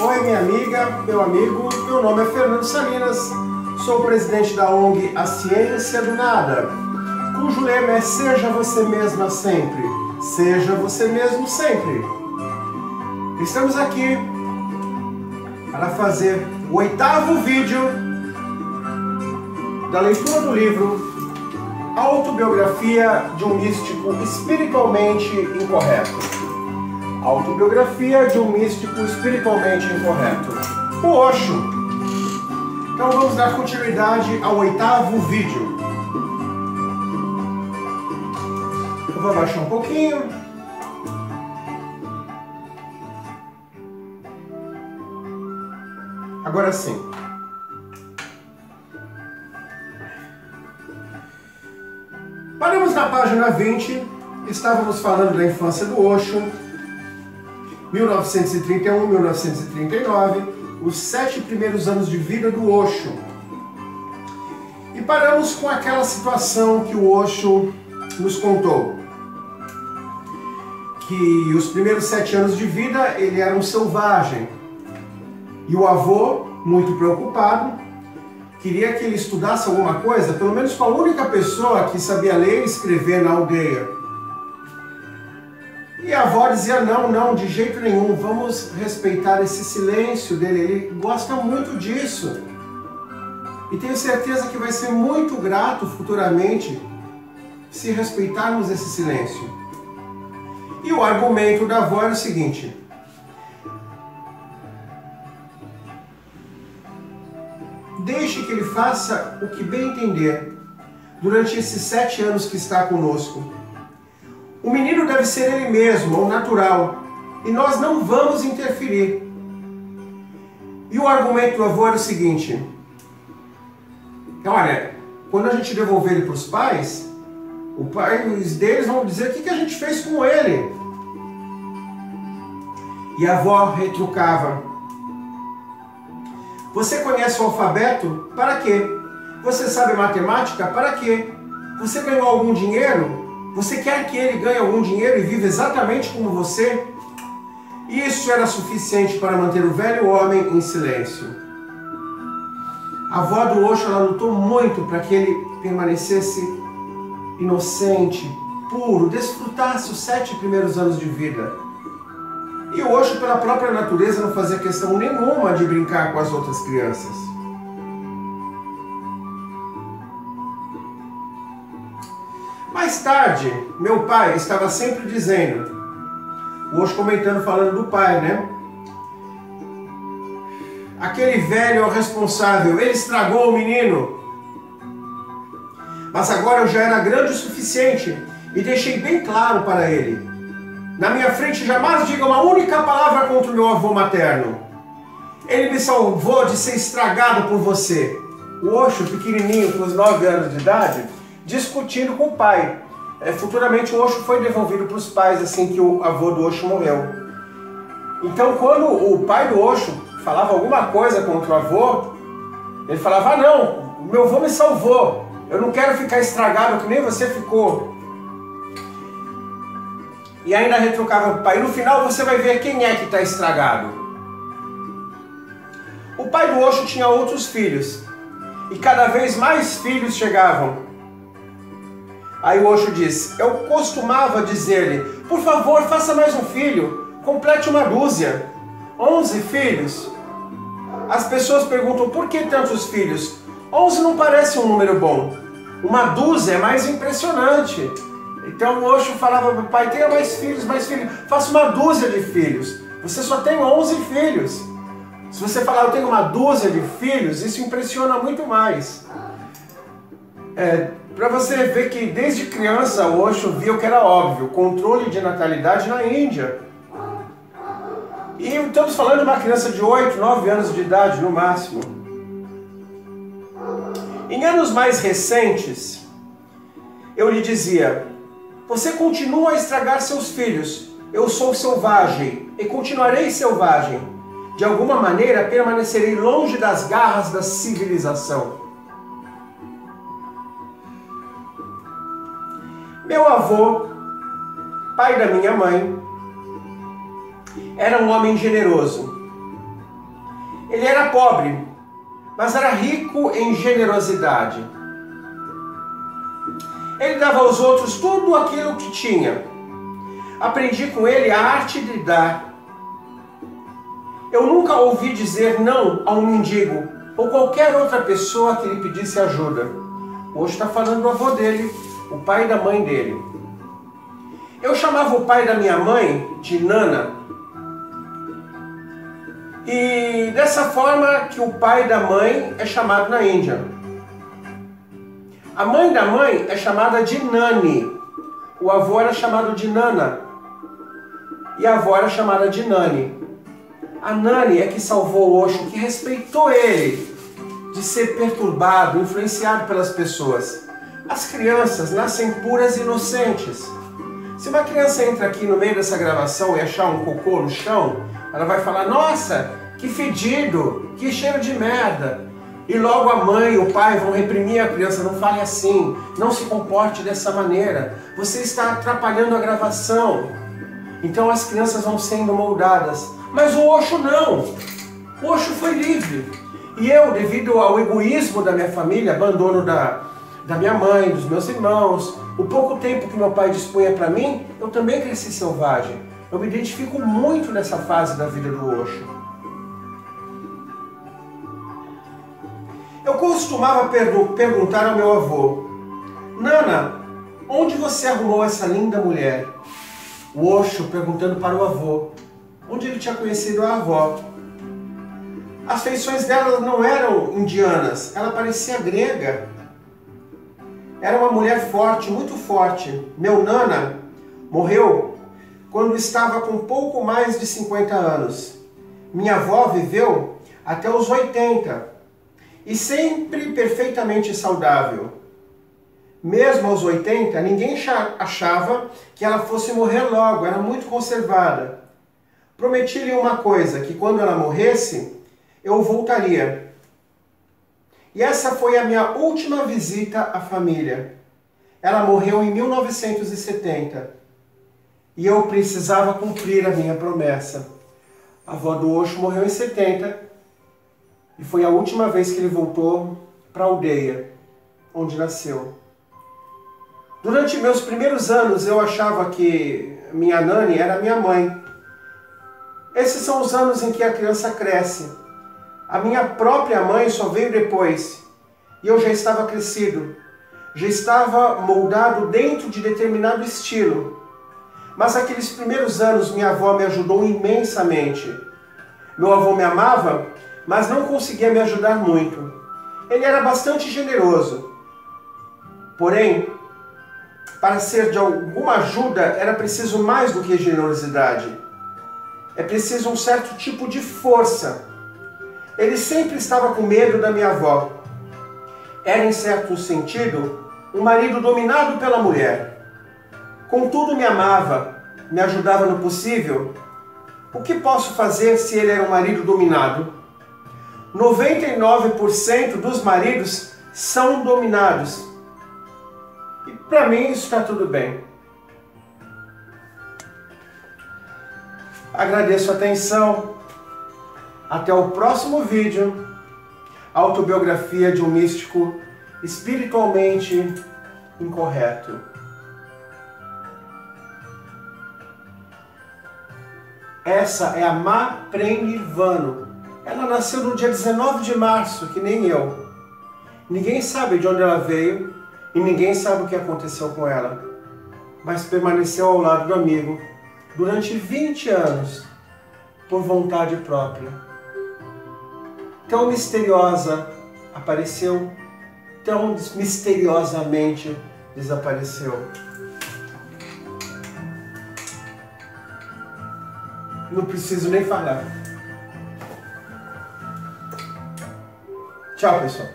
Oi, minha amiga, meu amigo, meu nome é Fernando Salinas, sou presidente da ONG A Ciência do Nada, cujo lema é Seja Você Mesma Sempre, Seja Você Mesmo Sempre. Estamos aqui para fazer o 8º vídeo da leitura do livro Autobiografia de um Místico Espiritualmente Incorreto. Autobiografia de um místico espiritualmente incorreto. O Osho. Então vamos dar continuidade ao 8º vídeo. Eu vou abaixar um pouquinho. Agora sim. Paramos na página 20. Estávamos falando da infância do Osho. 1931, 1939, os 7 primeiros anos de vida do Osho. E paramos com aquela situação que o Osho nos contou. Que os primeiros 7 anos de vida ele era um selvagem. E o avô, muito preocupado, queria que ele estudasse alguma coisa, pelo menos com a única pessoa que sabia ler e escrever na aldeia. E a avó dizia, não, de jeito nenhum, vamos respeitar esse silêncio dele, ele gosta muito disso. E tenho certeza que vai ser muito grato futuramente se respeitarmos esse silêncio. E o argumento da avó era o seguinte: deixe que ele faça o que bem entender durante esses 7 anos que está conosco. O menino deve ser ele mesmo, ou natural, e nós não vamos interferir. E o argumento do avô era o seguinte: olha, quando a gente devolver ele para os pais, os pais deles vão dizer o que a gente fez com ele. E a avó retrucava: você conhece o alfabeto? Para quê? Você sabe matemática? Para quê? Você ganhou algum dinheiro? Você quer que ele ganhe algum dinheiro e viva exatamente como você? Isso era suficiente para manter o velho homem em silêncio. A avó do Osho ela lutou muito para que ele permanecesse inocente, puro, desfrutasse os 7 primeiros anos de vida. E o Osho, pela própria natureza, não fazia questão nenhuma de brincar com as outras crianças. Mais tarde, meu pai estava sempre dizendo, o Osho comentando, falando do pai, né? Aquele velho é o responsável, ele estragou o menino. Mas agora eu já era grande o suficiente e deixei bem claro para ele. Na minha frente jamais diga uma única palavra contra o meu avô materno. Ele me salvou de ser estragado por você. O Osho, pequenininho, com os 9 anos de idade, discutindo com o pai. Futuramente o Osho foi devolvido para os pais assim que o avô do Osho morreu. Então quando o pai do Osho falava alguma coisa contra o avô, ele falava, não, o meu avô me salvou, eu não quero ficar estragado que nem você ficou. E ainda retrucava o pai, e no final você vai ver quem é que está estragado. O pai do Osho tinha outros filhos, e cada vez mais filhos chegavam. Aí o Osho disse, eu costumava dizer-lhe, por favor, faça mais um filho, complete uma dúzia. 11 filhos. As pessoas perguntam, por que tantos filhos? 11 não parece um número bom. Uma dúzia é mais impressionante. Então o Osho falava para o pai, tenha mais filhos, faça uma dúzia de filhos. Você só tem 11 filhos. Se você falar, eu tenho uma dúzia de filhos, isso impressiona muito mais. Para você ver que desde criança o Osho via o que era óbvio, controle de natalidade na Índia. E estamos falando de uma criança de 8, 9 anos de idade no máximo. Em anos mais recentes, eu lhe dizia, você continua a estragar seus filhos, eu sou selvagem e continuarei selvagem. De alguma maneira permanecerei longe das garras da civilização. Meu avô, pai da minha mãe, era um homem generoso. Ele era pobre, mas era rico em generosidade. Ele dava aos outros tudo aquilo que tinha. Aprendi com ele a arte de dar. Eu nunca ouvi dizer não a um mendigo ou qualquer outra pessoa que lhe pedisse ajuda. Hoje está falando do avô dele, o pai da mãe dele. Eu chamava o pai da minha mãe de Nana. E dessa forma que o pai da mãe é chamado na Índia. A mãe da mãe é chamada de Nani. O avô era chamado de Nana. E a avó era chamada de Nani. A Nani é que salvou o Osho, que respeitou ele de ser perturbado, influenciado pelas pessoas. As crianças nascem puras e inocentes. Se uma criança entra aqui no meio dessa gravação e achar um cocô no chão, ela vai falar, nossa, que fedido, que cheiro de merda. E logo a mãe e o pai vão reprimir a criança, não fale assim, não se comporte dessa maneira, você está atrapalhando a gravação. Então as crianças vão sendo moldadas. Mas o Osho não, o Osho foi livre. E eu, devido ao egoísmo da minha família, abandono da minha mãe, dos meus irmãos, o pouco tempo que meu pai dispunha para mim, eu também cresci selvagem. Eu me identifico muito nessa fase da vida do Osho. Eu costumava perguntar ao meu avô, Nana, onde você arrumou essa linda mulher? O Osho perguntando para o avô, onde ele tinha conhecido a avó. As feições dela não eram indianas, ela parecia grega. Era uma mulher forte, muito forte. Meu Nana morreu quando estava com pouco mais de 50 anos. Minha avó viveu até os 80 e sempre perfeitamente saudável. Mesmo aos 80, ninguém achava que ela fosse morrer logo, era muito conservada. Prometi-lhe uma coisa, que quando ela morresse, eu voltaria. E essa foi a minha última visita à família. Ela morreu em 1970. E eu precisava cumprir a minha promessa. A avó do Osho morreu em 70. E foi a última vez que ele voltou para a aldeia, onde nasceu. Durante meus primeiros anos eu achava que minha Nani era minha mãe. Esses são os anos em que a criança cresce. A minha própria mãe só veio depois. E eu já estava crescido. Já estava moldado dentro de determinado estilo. Mas aqueles primeiros anos minha avó me ajudou imensamente. Meu avô me amava, mas não conseguia me ajudar muito. Ele era bastante generoso. Porém, para ser de alguma ajuda, era preciso mais do que generosidade. É preciso um certo tipo de força. Ele sempre estava com medo da minha avó. Era, em certo sentido, um marido dominado pela mulher. Contudo, me amava, me ajudava no possível. O que posso fazer se ele era um marido dominado? 99% dos maridos são dominados. E para mim isso está tudo bem. Agradeço a atenção. Até o próximo vídeo. Autobiografia de um místico espiritualmente incorreto. Essa é a Ma Prenirvano. Ela nasceu no dia 19 de março, que nem eu. Ninguém sabe de onde ela veio e ninguém sabe o que aconteceu com ela. Mas permaneceu ao lado do amigo durante 20 anos, por vontade própria. Tão misteriosa apareceu, tão misteriosamente desapareceu. Não preciso nem falar. Tchau, pessoal.